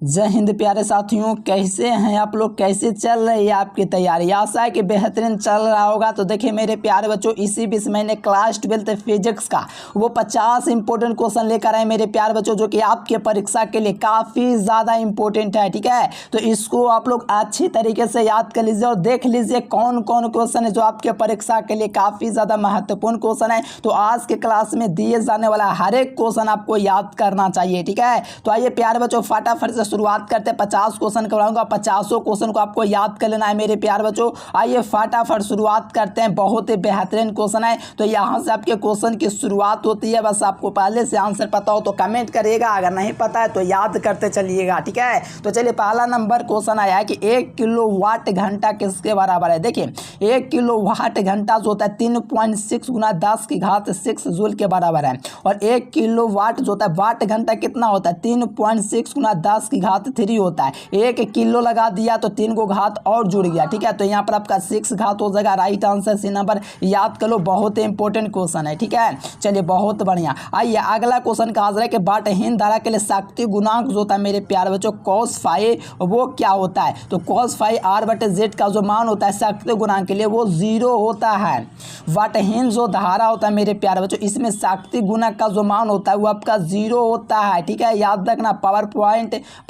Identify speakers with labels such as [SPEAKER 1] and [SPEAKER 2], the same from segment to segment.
[SPEAKER 1] जय हिंद प्यारे साथियों, कैसे हैं आप लोग? कैसे चल रही है आपकी तैयारी? आशा है कि बेहतरीन चल रहा होगा। तो देखिए मेरे प्यारे बच्चों, इसी बीच मैंने क्लास 12 फिजिक्स का वो 50 इंपॉर्टेंट क्वेश्चन लेकर आए मेरे प्यारे बच्चों, जो कि आपके परीक्षा के लिए काफ़ी ज़्यादा इंपॉर्टेंट है। ठीक है, तो इसको आप लोग अच्छी तरीके से याद कर लीजिए और देख लीजिए कौन कौन क्वेश्चन है जो आपके परीक्षा के लिए काफ़ी ज़्यादा महत्वपूर्ण क्वेश्चन है। तो आज के क्लास में दिए जाने वाला हर एक क्वेश्चन आपको याद करना चाहिए। ठीक है, तो आइए प्यारे बच्चों फटाफट से शुरुआत करते हैं। 50 क्वेश्चन कराऊंगा, 50 क्वेश्चन को आपको याद कर लेना है मेरे प्यार बच्चों। आइए फटाफट शुरुआत करते हैं। बहुत ही बेहतरीन क्वेश्चन है, तो यहाँ से आपके क्वेश्चन की शुरुआत होती है। बस आपको पहले से आंसर पता हो तो कमेंट करिएगा, अगर नहीं पता है तो याद करते चलिएगा। ठीक है, तो चलिए पहला नंबर क्वेश्चन आया है कि 1 किलोवाट घंटा किसके बराबर है। देखिए 1 किलोवाट घंटा जो होता है 3.6 गुना 10 की घात 6 जूल के बराबर है। और 1 किलोवाट जो होता है वाट घंटा कितना होता है 3.6 गुना 10 की घात 3 होता है। 1 किलो लगा दिया तो 3 को घात और जुड़ गया। ठीक है, तो यहाँ पर आपका 6 घात हो जाएगा। राइट आंसर सी नंबर याद कर लो, बहुत इंपॉर्टेंट क्वेश्चन है। ठीक है, चलिए बहुत बढ़िया। आइए अगला क्वेश्चन का आंसर है कि बाटहीन धारा के लिए शक्ति गुणांक जो होता है मेरे प्यारे बच्चों cos फाई वो क्या होता है। तो cos फाई r/z का जो मान होता है शक्ति गुणांक के लिए वो 0 होता है। बाटहीन जो धारा होता है मेरे प्यारे बच्चों, इसमें शक्ति गुणक का जो मान होता है वो आपका 0 होता है। ठीक है, याद रखना।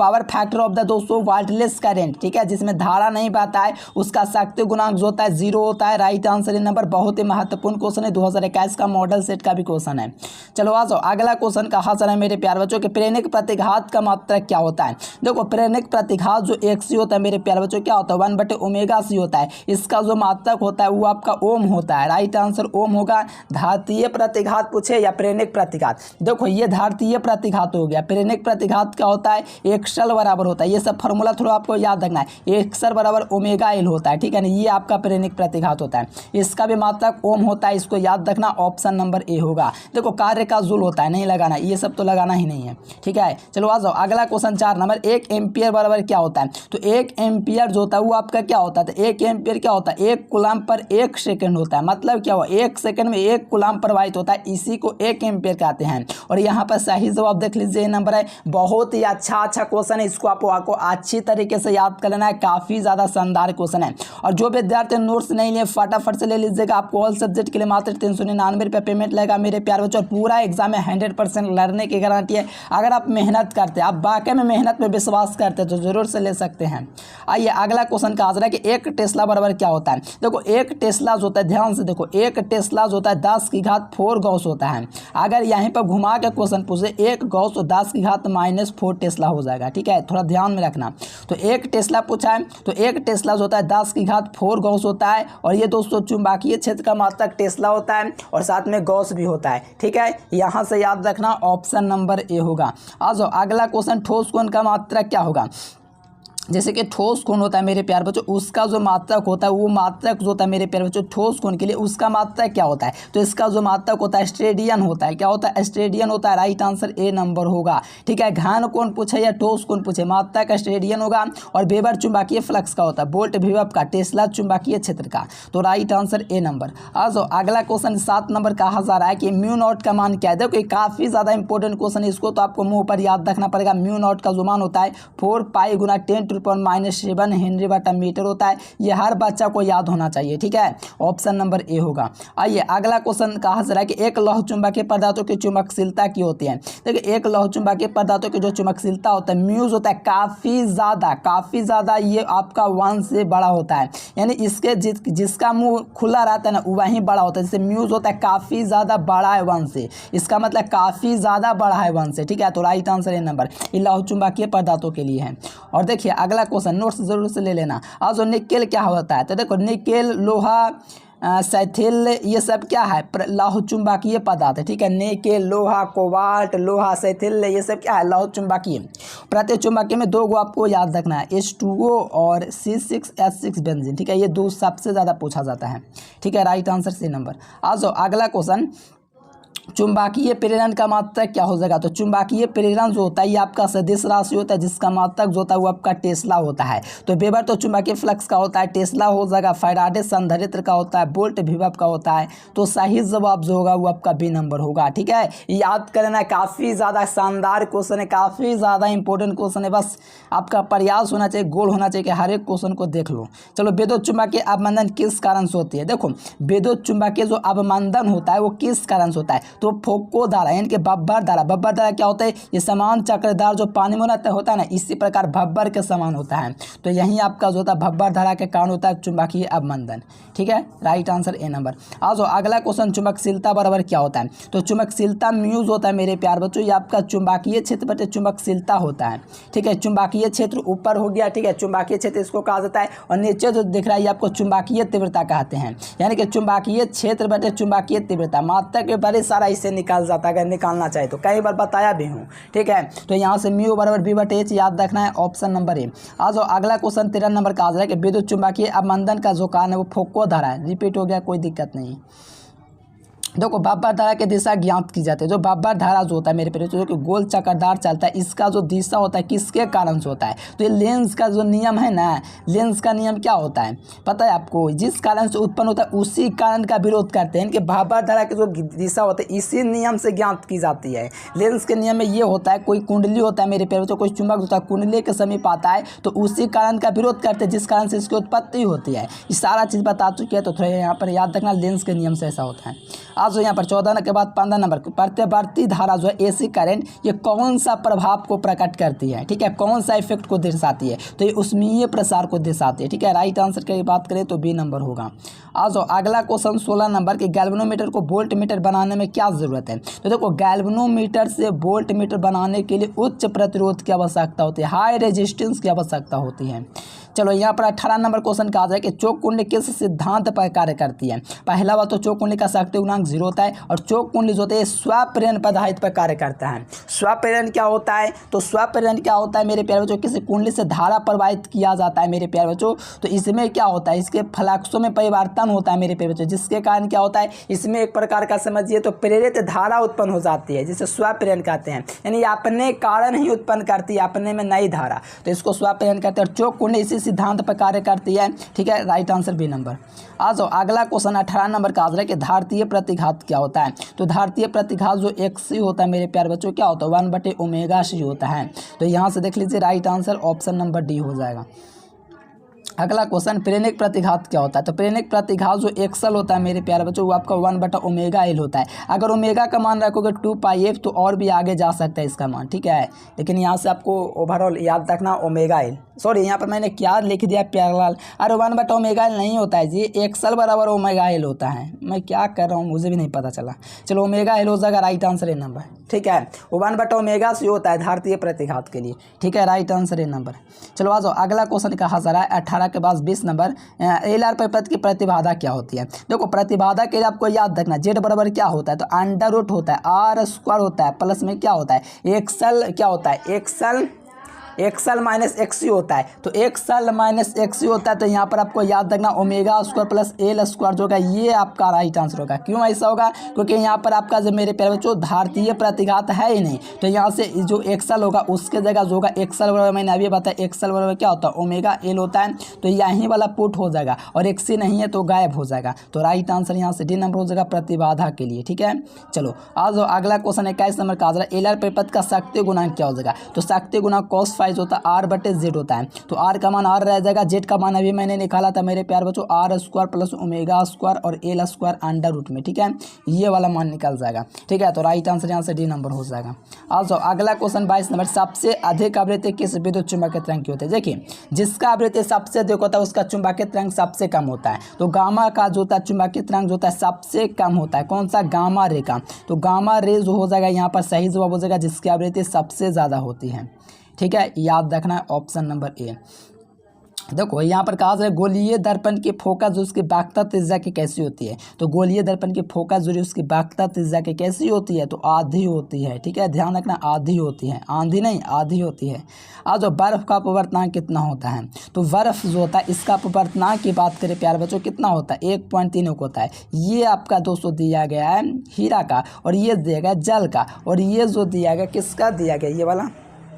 [SPEAKER 1] पावर फैक्टर ऑफ द दोस्तों वाटलेस करंट, ठीक है, जिसमें धारा नहीं बहता है उसका शक्ति गुणांक जो होता है 0 होता है। राइट आंसर नंबर बहुत ही महत्वपूर्ण क्वेश्चन है, 2021 का मॉडल सेट का भी क्वेश्चन है। चलो आ जाओ अगला क्वेश्चन का हासिल है मेरे प्यारे बच्चों कि प्रेरक प्रतिघात का मात्रक क्या होता है। देखो प्रेरक प्रतिघात जो XC होता है मेरे प्यारे बच्चों क्या होता है 1/ω/c होता है। इसका जो मात्रक होता है वो आपका ओम होता है। राइट आंसर ओम होगा। धात्रीय प्रतिघात पूछे या प्रेरक प्रतिघात, देखो ये धात्रीय प्रतिघात हो गया। प्रेरक प्रतिघात क्या होता है एक्सल बराबर होता है। ये सब फॉर्मूला थोड़ा आपको याद रखना है। एक्सल बराबर ω/L होता है। ठीक है ना, ये आपका प्रेरक प्रतिघात होता है। इसका भी मात्रक ओम होता है, इसको याद रखना। ऑप्शन नंबर ए होगा। देखो कार्य का जूल होता है, नहीं लगाना, ये सब तो लगाना ही नहीं है। ठीक है, चलो आ जाओ अगला क्वेश्चन 4 नंबर। 1 एम्पियर बराबर क्या होता है। तो 1 एम्पियर जो होता है वो आपका क्या होता है, तो 1 एम्पियर क्या होता है 1 कूलम्ब पर 1 सेकंड होता है। मतलब क्या हुआ 1 सेकंड में 1 कूलम्ब प्रवाहित होता है, इसी को 1 एम्पियर कहते हैं। और यहाँ पर सही जवाब देख लीजिए नंबर है। बहुत ही अच्छा क्वेश्चन है, इसको आपको अच्छी तरीके से याद कर लेना है। काफी ज्यादा शानदार क्वेश्चन है। और जो विद्यार्थी नोट्स नहीं लिए फटाफट से ले लीजिएगा। आपको ऑल सब्जेक्ट के लिए मात्र 399 रुपये पेमेंट लगेगा मेरे प्यारे बच्चों। पूरा एग्जाम में 100% लर्निंग की गारंटी है। अगर आप मेहनत करते हैं, आप वाकई में मेहनत में विश्वास करते हैं तो जरूर से ले सकते हैं। आइए अगला क्वेश्चन का आंसर है कि 1 टेस्ला बराबर क्या होता है। देखो 1 टेस्ला जो होता है, ध्यान से देखो 1 टेस्ला जो होता है 10 की घात 4 गॉस होता है। अगर यहीं पर घुमा के क्वेश्चन पूछे 1 गॉस तो 10 की घात -4 टेस्ला हो जाएगा। ठीक है, थोड़ा ध्यान में रखना। तो 1 टेस्ला पूछा है, तो 1 टेस्ला जो होता है 10 की घात 4 गॉस होता है। और ये दोस्तों चुंबकीय क्षेत्र का मात्रक टेस्ला होता है और साथ में गॉस भी होता है। ठीक है, यहाँ से याद रखना। ऑप्शन नंबर ए होगा। आ जाओ अगला क्वेश्चन। ठोस कोण का मात्रक क्या होगा। जैसे कि ठोस कोण होता है मेरे प्यारे बच्चों, उसका जो मात्रक होता है वो मात्रक जो होता है मेरे प्यारे बच्चों ठोस कोण के लिए उसका मात्रक क्या होता है। तो इसका जो मात्रक होता है स्टेडियन होता है। क्या होता है स्टेडियन होता है। राइट आंसर ए नंबर होगा। ठीक है, घन कोण पूछे या ठोस कोण पूछे मात्रक स्टेडियन होगा। और वेबर चुंबकीय फ्लक्स का होता है, वोल्ट विभव का, टेस्ला चुंबकीय क्षेत्र का। तो राइट आंसर ए नंबर। आ जाओ अगला क्वेश्चन 7 नंबर कहा जा रहा है कि म्यू नॉट का मान क्या है। देखो काफी ज्यादा इंपॉर्टेंट क्वेश्चन है, इसको तो आपको मुंह पर याद रखना पड़ेगा। म्यू नॉट का जो मान होता है 4 पाई गुना 10⁻⁷ हेनरी बटा मीटर होता है। ये हर बच्चा को याद होना चाहिए। ठीक है, ऑप्शन नंबर ए होगा। आइए अगला क्वेश्चन कहा जा रहा है कि एक लौह चुंबकीय पदार्थों की चुंबकशीलता की होती है। देखिए एक लौह चुंबकीय पदार्थों की जो चुंबकशीलता होता है म्यूज होता है काफी ज्यादा ये आपका 1 से बड़ा होता है। यानी इसके जिसका मुंह खुला रहता है ना वही बड़ा होता है। जैसे म्यूज होता है काफी ज्यादा बड़ा है 1 से, इसका मतलब काफी ज्यादा बड़ा है 1 से। ठीक है, तो राइट आंसर ए नंबर ये लौह चुंबकीय पदार्थों के लिए है। और देखिए अगला क्वेश्चन नोट्स जरूर से ले लेना। आज निकेल क्या होता है। तो देखो निकेल लोहा सैथिल ये सब क्या है लौह चुंबकीय पदार्थ है। ठीक है, निकेल लोहा कोबाल्ट लोहा सैथिल ये सब क्या है लौह चुंबकीय। प्रति चुंबकीय में 2 गो आपको याद रखना है H2O और C6H6 बेंजीन। ठीक है, ये 2 सबसे ज्यादा पूछा जाता है। ठीक है, राइट आंसर सी नंबर। आ जाओ अगला क्वेश्चन चुंबकीय प्रेरण का मात्रक क्या हो जाएगा, तो चुंबकीय प्रेरण जो होता है ये आपका सदिश राशि होता है जिसका मात्रक जो होता है वो आपका टेस्ला होता है। तो वेबर तो चुंबकीय फ्लक्स का होता है, टेस्ला हो जाएगा फैराडे संधारित्र का होता है, वोल्ट विभव का होता है। तो सही जवाब जो होगा वो आपका बी नंबर होगा। ठीक है, याद करना, काफ़ी ज़्यादा शानदार क्वेश्चन है, काफ़ी ज़्यादा इंपॉर्टेंट क्वेश्चन है। बस आपका प्रयास होना चाहिए, गोल होना चाहिए कि हर एक क्वेश्चन को देख लो। चलो, विद्युत चुंबकीय अवमंदन किस कारण से होती है। देखो, विद्युत चुंबकीय जो अवमंदन होता है वो किस कारण से होता है, तो फोको धारा यानी कि बब्बर धारा। बब्बर धारा क्या होता है, ये समान चक्रधार जो पानी में होता है ना, इसी प्रकार भब्बर के समान होता है। तो यही आपका जो होता है भब्बर धारा के कारण होता है चुंबकीय अवमंदन। ठीक है, राइट आंसर ए नंबर। आज अगला क्वेश्चन, चुंबकशीलता बराबर क्या होता है, तो चुंबकशीलता म्यूज होता है मेरे प्यार बच्चों, ये आपका चुंबकीय क्षेत्र बटे चुंबकशीलता होता है। ठीक है, चुंबकीय क्षेत्र ऊपर हो गया। ठीक है, चुंबकीय क्षेत्र इसको कहा जाता है, और नीचे जो दिख रहा है ये आपको चुंबकीय तीव्रता कहते हैं। यानी कि चुंबकीय क्षेत्र बटे चुंबकीय तीव्रता, मात्रक के बड़े सारा इससे निकाल जाता है, अगर निकालना चाहे तो, कई बार बताया भी हूँ। ठीक है, तो यहाँ से म्यू बराबर बी बटे एच याद रखना है, ऑप्शन नंबर ए। आज अगला क्वेश्चन 13 नंबर का आ जाए कि विद्युत चुंबकीय अवमंदन का जो कारण है वो फोको धारा है। रिपीट हो गया, कोई दिक्कत नहीं। देखो, बब्बर धारा की दिशा ज्ञात की जाती है। जो बब्बर धारा जो होता है मेरे प्यारे, जो कि गोल चक्करदार चलता है, इसका जो दिशा होता है किसके कारण से होता है, तो ये लेंस का जो नियम है ना, लेंस का नियम क्या होता है पता है आपको, जिस कारण से उत्पन्न होता है उसी कारण का विरोध करते हैं। इनके बब्बर धारा की जो दिशा होती है इसी नियम से ज्ञात की जाती है। लेंस के नियम में ये होता है, कोई कुंडली होता है मेरे प्यारे, तो कोई चुंबक होता है, कुंडली के समीप आता है तो उसी कारण का विरोध करते हैं जिस कारण से इसकी उत्पत्ति होती है। ये सारा चीज़ बता चुकी है, तो थोड़ा यहाँ पर याद रखना, लेंस के नियम से ऐसा होता है। आज यहाँ पर 14 के बाद 15 नंबर, प्रत्यावर्ती धारा जो है एसी करंट, ये कौन सा प्रभाव को प्रकट करती है। ठीक है, कौन सा इफेक्ट को दर्शाती है, तो ये उष्मीय प्रसार को दर्शाती है। ठीक है, राइट आंसर की बात करें तो बी नंबर होगा। आज अगला क्वेश्चन 16 नंबर के, गैल्वेनोमीटर को वोल्ट मीटर बनाने में क्या जरूरत है। तो देखो, गैल्वेनोमीटर से वोल्ट मीटर बनाने के लिए उच्च प्रतिरोध की आवश्यकता होती है, हाई रेजिस्टेंस की आवश्यकता होती है। चलो, यहाँ पर 18 नंबर क्वेश्चन कहा जाए कि चौक कुंडली किस सिद्धांत पर कार्य करती है। पहला बात तो चौक कुंडली का शक्ति गुणांक 0 होता है, और चौक कुंडली जो होती है स्वप्रेरण पदार्थ पर कार्य करता है। स्वप्रेरण क्या होता है, तो स्वप्रेरण क्या होता है मेरे प्यारे बच्चों, किसी कुंडली से धारा प्रवाहित किया जाता है मेरे प्यारे बच्चों। तो इसमें क्या होता है, इसके फ्लक्सों में परिवर्तन होता है मेरे प्यारे बच्चों, जिसके कारण क्या होता है, इसमें एक प्रकार का समझिए तो प्रेरित धारा उत्पन्न हो जाती है, जिसे स्वप्रेरण कहते हैं। यानी अपने कारण ही उत्पन्न करती है, अपने में नई धारा, तो इसको स्वप्रेरण कहते हैं। और चौक कुंडली इसी सिद्धांत पर कार्य करती है। ठीक है, राइट आंसर बी नंबर। आ जाओ, अगला क्वेश्चन 18 नंबर का आ रहा है कि धारतीय प्रतिघात क्या होता है। तो धारतीय प्रतिघात जो XC होता है मेरे प्यारे बच्चों, क्या होता है 1/ω होता है। तो यहाँ से देख लीजिए, right answer option number D हो जाएगा। अगला क्वेश्चन, प्रेरक प्रतिघात क्या होता है। तो प्रेरक प्रतिघात जो एक्सल होता है मेरे प्यारे बच्चों, वो आपका 1/ω होता है। अगर ओमेगा का मान रखोगे 2πf तो और भी आगे जा सकता है इसका मान। ठीक है, लेकिन यहाँ से आपको ओवरऑल याद रखना ω, सॉरी यहाँ पर मैंने क्या लिख दिया प्यारलाल, अरे 1/ω नहीं होता है जी, एक्सल बराबर ω होता है। मैं क्या कर रहा हूँ मुझे भी नहीं पता चला। चलो, ω हो जाएगा, राइट आंसर ए नंबर। ठीक है, 1/ω से होता है धारतीय प्रतिघात के लिए। ठीक है, राइट आंसर ए नंबर। चलो, आ जाओ, अगला क्वेश्चन कहा जा रहा है 18 के बाद 20 नंबर, LR परिपथ की प्रतिबाधा क्या होती है। देखो, प्रतिबाधा के लिए आपको याद रखना, Z बराबर क्या होता है, तो अंडर रूट होता है, R² होता है, प्लस में क्या होता है एक्सल, क्या होता है एक्सल माइनस XC होता है। तो एक्सल माइनस XC होता है, तो यहाँ पर आपको याद रखना ω² प्लस L² जो होगा ये आपका राइट आंसर होगा। क्यों ऐसा होगा, क्योंकि यहाँ पर आपका जो मेरे प्यारे बच्चों धारतीय प्रतिघात है ही नहीं, तो यहाँ से जो एक्सल होगा उसके जगह जो होगा एक्सल बराबर, मैंने अभी बताया एक्सल बराबर क्या होता है ω L होता है। तो यहीं वाला पुट हो जाएगा, और XC नहीं है तो गायब हो जाएगा। तो राइट आंसर यहाँ से डी नंबर हो जाएगा प्रतिबाधा के लिए। ठीक है, चलो आज अगला क्वेश्चन 21 नंबर का आ LR परिपथ का शक्ति गुणांक क्या हो जाएगा। तो शक्ति गुणांक cos ∅ होता है R/Z होता है। तो R का मान R रह जाएगा, Z का मान अभी मैंने निकाला था मेरे प्यार बच्चों R² प्लस ω² और L² अंडर रूट में। ठीक है, ये वाला मान निकल जाएगा। ठीक है, तो राइट आंसर यहाँ से डी नंबर हो जाएगा। आज अगला क्वेश्चन 22 नंबर, सबसे अधिक आवृत्ति किस विद्युत चुंबकीय तरंग की होती है। देखिए, जिसका आवृत्ति सबसे अधिक होता है उसका चुंबकीय तरंग सबसे कम होता है। तो गामा का जो होता है चुंबकीय तरंग जो होता है सबसे कम होता है, कौन सा, गामा रे का। तो गामा रे जो हो जाएगा यहाँ पर सही जवाब हो जाएगा, जिसकी आवृत्ति सबसे ज़्यादा होती है। ठीक है, याद रखना ऑप्शन नंबर ए। देखो यहाँ पर कहा जाए गोलीय दर्पण की फोकस जो उसकी वाक्ता त्रिज्या की कैसी होती है, तो गोलीय दर्पण की फोकस जो उसकी वाक्ता त्रिज्या की कैसी होती है, तो आधी होती है। ठीक है, ध्यान रखना, आधी होती है, आधी नहीं आधी होती है। आज जो बर्फ का अपवर्तनांक कितना होता है, तो बर्फ जो होता है इसका अपवर्तनांक की बात करें प्यारे बच्चों कितना होता है, 1.3 होता है। ये आपका दोस्तों दिया गया है हीरा का, और ये दिया गया जल का, और ये जो दिया गया किसका दिया गया, ये वाला।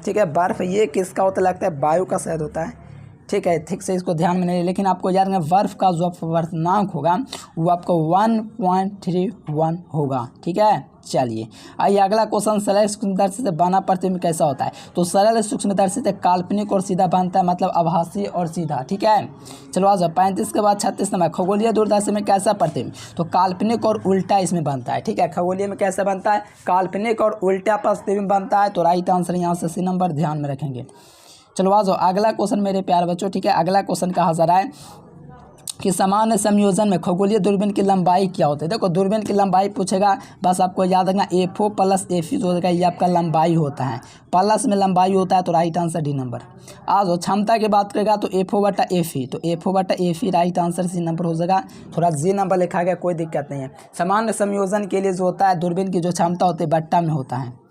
[SPEAKER 1] ठीक है, बर्फ ये किसका होता लगता है, वायु का शायद होता है। ठीक है, ठीक से इसको ध्यान में नहीं, लेकिन आपको याद रखना बर्फ का जो अपवर्तनांक होगा वो आपको 1.31 होगा। ठीक है, चलिए आइए अगला क्वेश्चन, सरल सूक्ष्मदर्शी से बना प्रतिबिंब कैसा होता है, तो सरल सूक्ष्मदर्शी से काल्पनिक और सीधा बनता है, मतलब आभासी और सीधा। ठीक है, चलो आ जाओ 35 के बाद 36 नंबर, खगोलीय दूरदर्शी में कैसा प्रतिबिंब, तो काल्पनिक और उल्टा इसमें बनता है। ठीक है, खगोलीय में कैसा बनता है, काल्पनिक और उल्टा प्रतिबिंब बनता है। तो राइट आंसर यहाँ से सी नंबर ध्यान में रखेंगे। चलो आ जाओ अगला क्वेश्चन मेरे प्यारे बच्चों। ठीक है, अगला क्वेश्चन कहा जा रहा है कि सामान्य संयोजन में खगोलीय दूरबीन की लंबाई क्या होती है। देखो दूरबीन की लंबाई पूछेगा, बस आपको याद रखना FO प्लस FE जो होगा ये आपका लंबाई होता है, प्लस में लंबाई होता है। तो राइट आंसर डी नंबर। आ जाओ क्षमता की बात करेगा तो FO/FE, तो FO/FE right answer C number हो जाएगा। थोड़ा जी नंबर लिखा गया, कोई दिक्कत नहीं है। सामान्य संयोजन के लिए जो होता है दूरबीन की जो क्षमता होती है बट्टा में होता है।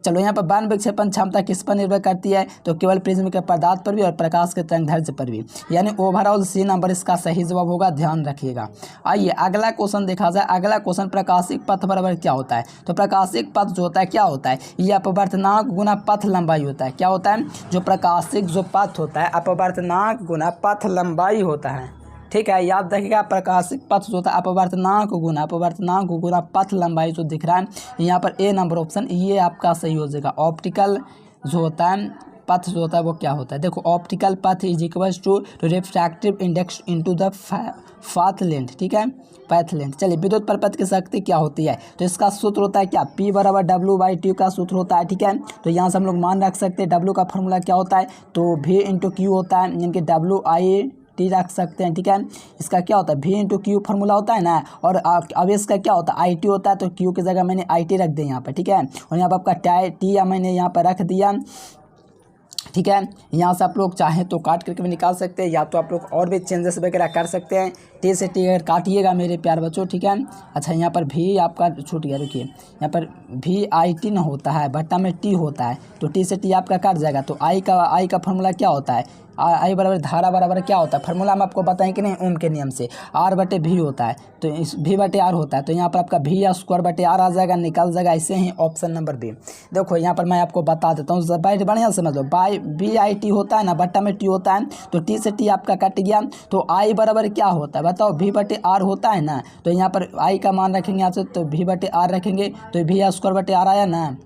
[SPEAKER 1] चलो यहाँ पर बाण विक्षेपण क्षमता किस पर निर्भर करती है, तो केवल प्रिज्म के पदार्थ पर भी और प्रकाश के तरंगदैर्ध्य पर भी, यानी ओवरऑल सी नंबर इसका सही जवाब होगा, ध्यान रखिएगा। आइए अगला क्वेश्चन देखा जाए। अगला क्वेश्चन प्रकाशिक पथ बराबर क्या होता है, तो प्रकाशिक पथ जो होता है क्या होता है, ये अपवर्तनांक गुना पथ लंबाई होता है। क्या होता है, जो प्रकाशिक जो पथ होता है अपवर्तनांक गुना पथ लंबाई होता है। ठीक है, याद रखिएगा, प्रकाशिक पथ जो होता है अपवर्तनांक गुना पथ लंबाई जो दिख रहा है यहाँ पर ए नंबर ऑप्शन ये आपका सही हो जाएगा। ऑप्टिकल जो होता है पथ जो होता है वो क्या होता है, देखो ऑप्टिकल पथ is equals to refractive index into the path length. ठीक है, पाथ लेंथ। चलिए विद्युत परिपथ की शक्ति क्या होती है, तो इसका सूत्र होता है क्या, P = W/T का सूत्र होता है। ठीक है, तो यहाँ से हम लोग मान रख सकते हैं W का फॉर्मूला क्या होता है, तो V × Q होता है, यानी कि WI/T रख सकते हैं। ठीक है, इसका क्या होता है V × Q फॉर्मूला होता है ना, और अब इसका क्या होता है IT होता है, तो Q की जगह मैंने IT रख दिया यहाँ पर। ठीक है, और यहाँ पर आपका T मैंने यहाँ पर रख दिया। ठीक है, यहाँ से आप लोग चाहें तो काट करके भी निकाल सकते हैं, या तो आप लोग और भी चेंजेस वगैरह कर सकते हैं। T से T अगर काटिएगा मेरे प्यार बच्चों। ठीक है, अच्छा यहाँ पर भी आपका छूट गया, रुकिए, यहाँ पर VIT न होता है, बट्टा में T होता है, तो T से T आपका काट जाएगा। तो I का फॉर्मूला क्या होता है, I बराबर धारा बराबर क्या होता है, फार्मूला हम आपको बताएं कि नहीं, ओम के नियम से R/V होता है, तो इस V/R होता है, तो यहाँ पर आपका V² आ जाएगा, निकल जाएगा। ऐसे ही ऑप्शन नंबर बी। देखो यहाँ पर मैं आपको बता देता हूँ, बढ़िया समझ लो, VIT होता है ना, बट्टा में T होता है, तो T से T आपका कट गया, तो I बराबर क्या होता है बताओ, V/R होता है ना, तो यहाँ पर I का मान रखेंगे यहाँ से, तो V/R रखेंगे, तो V² आया ना,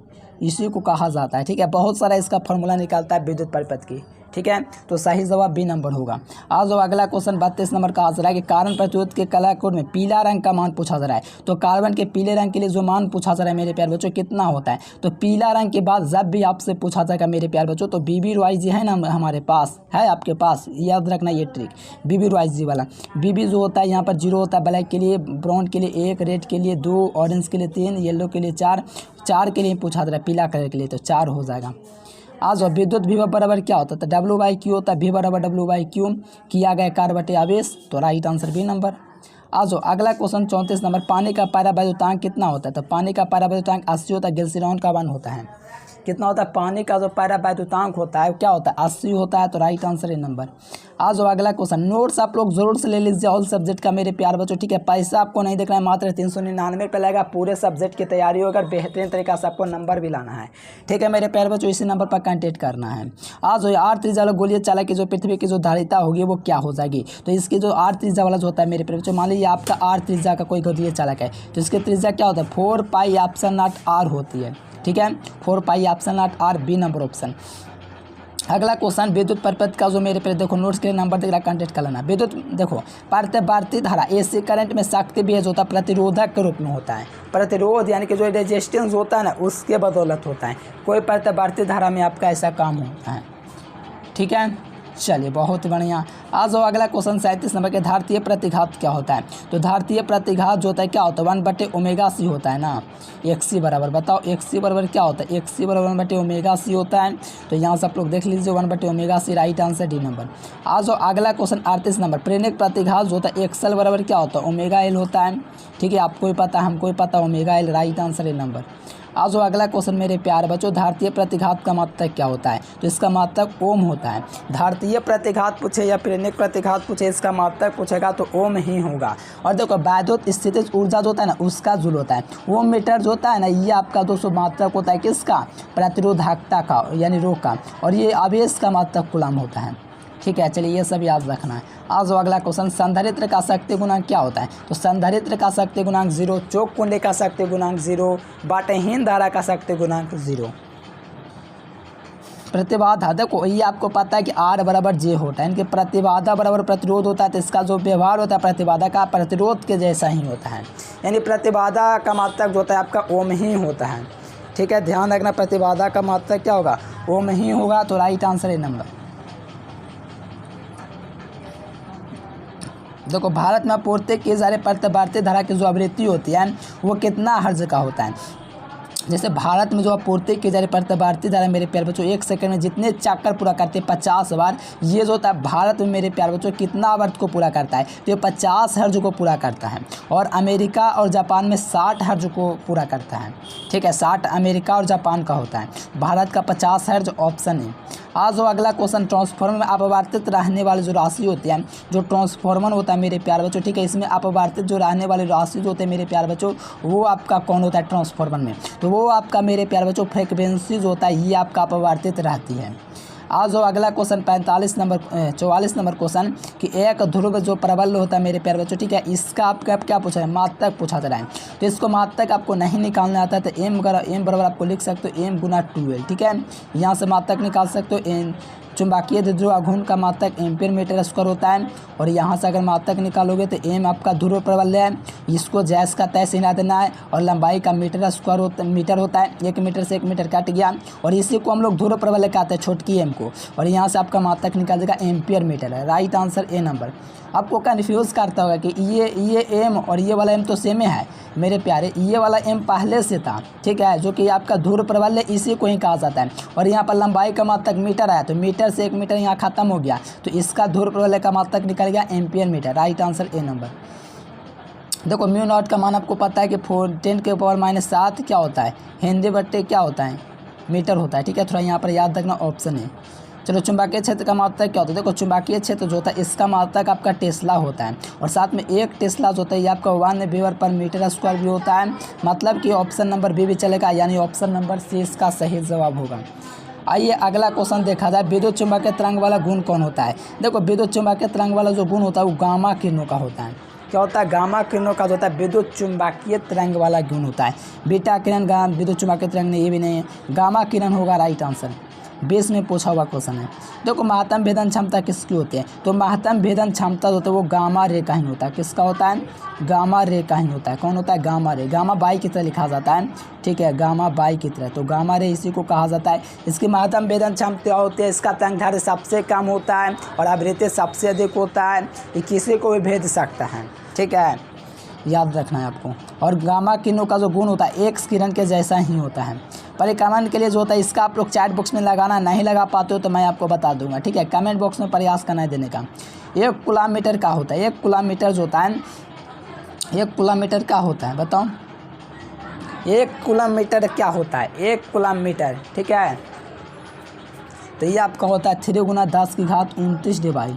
[SPEAKER 1] इसी को कहा जाता है। ठीक है, बहुत सारा इसका फॉर्मूला निकालता है विद्युत परिपथ की। ठीक है, तो सही जवाब बी नंबर होगा। आज अगला क्वेश्चन 32 नंबर का आ रहा है कि कार्बन प्रतिरोध के कलाकोड में पीला रंग का मान पूछा जा रहा है, तो कार्बन के पीले रंग के लिए जो मान पूछा जा रहा है मेरे प्यार बच्चों कितना होता है, तो पीला रंग के बाद जब भी आपसे पूछा जाएगा मेरे प्यार बच्चों, तो BB/जी है ना हमारे पास, है आपके पास, याद रखना ये ट्रिक, BB/जी वाला। BB जो होता है यहाँ पर 0 होता है, ब्लैक के लिए, ब्राउन के लिए 1, रेड के लिए 2, ऑरेंज के लिए 3, येलो के लिए 4 के लिए पूछा जा रहा है, पीला कलर के लिए, तो 4 हो जाएगा। आज विद्युत विभव बराबर क्या होता है, तो W/Q होता है, V = W/Q किया गया कार्य आवेश, तो राइट आंसर बी नंबर। आज अगला क्वेश्चन 34 नंबर, पानी का पारावैद्युतांक कितना होता है, तो पानी का पारावैद्युतांक 80 होता है, ग्लिसरॉन का 1 होता है। कितना होता है, पानी का जो पारावैद्युतांक होता है क्या होता है, 80 होता है, तो राइट आंसर ए नंबर। आज अगला क्वेश्चन, नोट्स आप लोग जरूर से ले लीजिए ऑल सब्जेक्ट का मेरे प्यार बच्चों। ठीक है, पैसा आपको नहीं देखना है, मात्र 399 रुपये लगेगा, पूरे सब्जेक्ट की तैयारी होकर बेहतरीन तरीका से आपको नंबर भी लाना है। ठीक है मेरे प्यार बच्चों, इसी नंबर पर कॉन्टेक्ट करना है। आज R त्रिज्या वाला गोलीय चालक की जो पृथ्वी की जो धारिता होगी वो क्या हो जाएगी, तो इसकी जो R त्रिज्या वाला जो होता है मेरे प्यार बच्चों, मान लीजिए आपका R त्रिज्या का कोई गोलीय चालक है, तो इसकी त्रिज्या क्या होता है, 4πε0r होती है। ठीक है, 4πε0r, बी नंबर ऑप्शन। अगला क्वेश्चन, विद्युत परिपथ का जो मेरे पे देखो नोट्स के लिए नंबर दिख रहा है, कॉन्टेक्ट कर लेना। विद्युत देखो प्रतिवर्ती धारा AC करंट में शक्ति भी जो होता है प्रतिरोधक के रूप में होता है, प्रतिरोध यानी कि जो रेजिस्टेंस होता है ना उसके बदौलत होता है, कोई प्रतिवर्ती धारा में आपका ऐसा काम होता है। ठीक है, चलिए बहुत बढ़िया। आज जो अगला क्वेश्चन 37 नंबर के धारतीय प्रतिघात क्या होता है। तो धारतीय प्रतिघात जो होता है क्या होता है 1/ओमेगा सी होता है ना। एक सी बराबर बताओ एक सी बराबर क्या होता है, एक सी बराबर 1/ओमेगा सी होता है। तो यहाँ से आप लोग देख लीजिए 1/ओमेगा सी राइट आंसर डी नंबर। आज जो अगला क्वेश्चन 38 नंबर प्रेरक प्रतिघात जो होता है एक्सल बराबर क्या होता है ओमेगा एल होता है। ठीक है, आपको भी पता हमको भी पता omega L right answer a number. आज जो अगला क्वेश्चन मेरे प्यारे बच्चों भारतीय प्रतिघात का मात्रक क्या होता है। तो इसका मात्रक ओम होता है। भारतीय प्रतिघात पूछे या प्रेरक प्रतिघात पूछे इसका मात्रक पूछेगा तो ओम ही होगा। और देखो वैद्युत स्थितिज ऊर्जा जो होता है ना उसका जूल होता है। ओम मीटर जो होता है ना ये आपका दोस्तों मात्रक होता है किसका, प्रतिरोधकता का यानी रो का। और ये आवेश का मात्रक कूलम होता है। ठीक है, चलिए ये सब याद रखना है। आज जो अगला क्वेश्चन संधारित्र का शक्ति गुणांक क्या होता है। तो संधारित्र का शक्ति गुणांक 0, चौक कुंडली का शक्ति गुणांक 0, बाटेहीन धारा का शक्ति गुणांक 0। प्रतिबाधा देखो ये आपको पता है कि R बराबर J होता है, इनके प्रतिबाधा बराबर प्रतिरोध होता है। तो इसका जो व्यवहार होता है प्रतिबाधा का प्रतिरोध के जैसा ही होता है, यानी प्रतिबाधा का मात्रक जो होता है आपका ओम ही होता है। ठीक है, ध्यान रखना प्रतिबाधा का मात्रक क्या होगा ओम ही होगा। तो राइट आंसर है नंबर। देखो भारत में आपूर्ति की जा रही प्रतिवर्ती धारा की जो आवृत्ति होती है वो कितना हर्ज का होता है। जैसे भारत में जो आपूर्ति की जा रही प्रतिवर्ती धारा मेरे प्यारे बच्चों 1 सेकंड में जितने चक्कर पूरा करते हैं 50 बार, ये जो होता है भारत में मेरे प्यारे बच्चों कितना आवर्त को पूरा करता है तो ये 50 हर्ज को पूरा करता है। और अमेरिका और जापान में 60 हर्ज को पूरा करता है। ठीक है, 60 अमेरिका और जापान का होता है, भारत का 50 हर्ज ऑप्शन है। आज जो अगला क्वेश्चन ट्रांसफार्मर में अपवर्तित रहने वाली जो राशि होती है, जो ट्रांसफार्मर होता है मेरे प्यारे बच्चों, ठीक है, इसमें अपवर्तित जो रहने वाली राशि जो होते हैं मेरे प्यारे बच्चों वो आपका कौन होता है ट्रांसफार्मर में। तो वो आपका मेरे प्यारे बच्चों फ्रीक्वेंसी जो होता है ये आपका अपवर्तित रहती है। आज जो अगला क्वेश्चन 44 नंबर क्वेश्चन कि एक ध्रुव जो प्रबल होता है मेरे प्यारे बच्चों, ठीक है, इसका आपका क्या पूछा है मात्रक पूछा जा रहा है। तो इसको मात्रक आपको नहीं निकालना आता है तो एम बराबर आपको लिख सकते हो m गुना 2l। ठीक है, यहाँ से मात्रक निकाल सकते हो एम। चुंबकीय ध्रुव आघूर्ण का मात्रक एम्पीयर मीटर स्क्वायर होता है। और यहाँ से अगर मात्रक निकालोगे तो एम आपका ध्रुव प्रबल है, इसको जैस का तय से हिला देना है। और लंबाई का मीटर स्क्वायर मीटर होता है, 1 मीटर से 1 मीटर कट गया और इसी को हम लोग ध्रुव प्रबल कहते हैं छोटकी एम को। और यहाँ से आपका मात्रक निकाल देगा एम्पीयर मीटर है राइट आंसर ए नंबर। आपको कन्फ्यूज़ करता होगा कि ये एम और ये वाला एम तो सेम है मेरे प्यारे, ये वाला एम पहले से था। ठीक है, जो कि आपका ध्रुव प्रबल है इसी को ही कहा जाता है। और यहाँ पर लंबाई का मात्रक मीटर आया तो मीटर से 1 मीटर यहाँ खत्म हो गया तो इसका ध्रुव प्रबल का मात्रक निकल गया ampere metre right answer a number. देखो म्यू नॉट का मान आपको पता है कि 10⁻⁷ क्या होता है हिंदी बट्टे क्या होता है मीटर होता है। ठीक है, थोड़ा यहाँ पर याद रखना ऑप्शन है। चलो चुंबकीय क्षेत्र का मात्रक क्या होता है। देखो चुंबकीय क्षेत्र जो होता है इसका मात्रक आपका टेस्ला होता है। और साथ में 1 टेस्ला जो होता है ये आपका 1 वेबर पर मीटर स्क्वायर भी होता है। मतलब कि ऑप्शन नंबर बी भी चलेगा, यानी ऑप्शन नंबर सी इसका सही जवाब होगा। आइए अगला क्वेश्चन देखा जाए विद्युत चुंबकीय तरंग वाला गुण कौन होता है। देखो विद्युत चुंबकीय तरंग वाला जो गुण होता है वो गामा किरणों का होता है। क्या होता है गामा किरणों का जो होता है विद्युत चुंबकीय तरंग वाला गुण होता है। बीटा किरण विद्युत चुंबकीय तरंग नहीं, ये भी नहीं है, गामा किरण होगा राइट आंसर। 20 में पूछा हुआ क्वेश्चन है। देखो महत्तम भेदन क्षमता किसकी होती है। तो महत्तम भेदन क्षमता जो होता है वो गामा रे का ही होता है। किसका होता है गामा रे का ही होता है। कौन होता है गामा रे, गामा बाई की तरह लिखा जाता है। ठीक है, गामा बाई की तरह, तो गामा रे इसी को कहा जाता है। इसकी महत्तम भेदन क्षमता होती है, इसका तरंगदैर्घ्य सबसे कम होता है और आवृत्ति सबसे अधिक होता है। ये किसी को भी भेद सकता है। ठीक है, याद रखना है आपको। और गामा किरणों का जो गुण होता है एक्स किरण के जैसा ही होता है। परिक्रमण के लिए जो होता है इसका आप लोग चैट बॉक्स में लगाना नहीं लगा पाते हो तो मैं आपको बता दूंगा। ठीक है, कमेंट बॉक्स में प्रयास करना है देने का। 1 कूलॉम का होता है। 1 कूलॉम जो होता है 1 कूलॉम का होता है, बताओ 1 कूलॉम क्या होता है। 1 कूलॉम, ठीक है, तो ये आपका होता है 3 × 10⁻29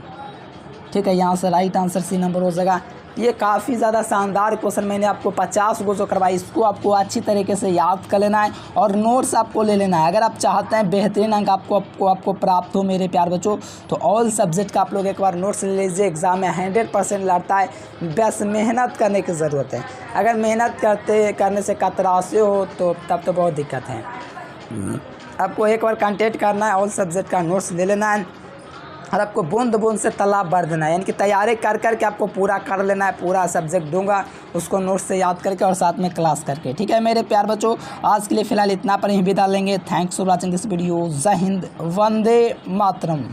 [SPEAKER 1] ठीक है, यहाँ से राइट आंसर सी नंबर हो जाएगा। ये काफ़ी ज़्यादा शानदार क्वेश्चन मैंने आपको 50 को जो करवाई इसको आपको अच्छी तरीके से याद कर लेना है और नोट्स आपको ले लेना है। अगर आप चाहते हैं बेहतरीन अंक आपको प्राप्त हो मेरे प्यार बच्चों तो ऑल सब्जेक्ट का आप लोग एक बार नोट्स ले लीजिए। एग्ज़ाम में 100% लड़ता है, बस मेहनत करने की ज़रूरत है। अगर मेहनत करने से कतरासे हो तो तब तो बहुत दिक्कत है। आपको एक बार कांटेक्ट करना है, ऑल सब्जेक्ट का नोट्स ले लेना है और आपको बूंद बूंद से तालाब भर देना है, यानी कि तैयारी कर करके आपको पूरा कर लेना है। पूरा सब्जेक्ट दूंगा उसको नोट्स से याद करके और साथ में क्लास करके। ठीक है मेरे प्यार बच्चों, आज के लिए फ़िलहाल इतना पर ही विदा लेंगे। Thanks for watching this video. जय हिंद, वंदे मातरम।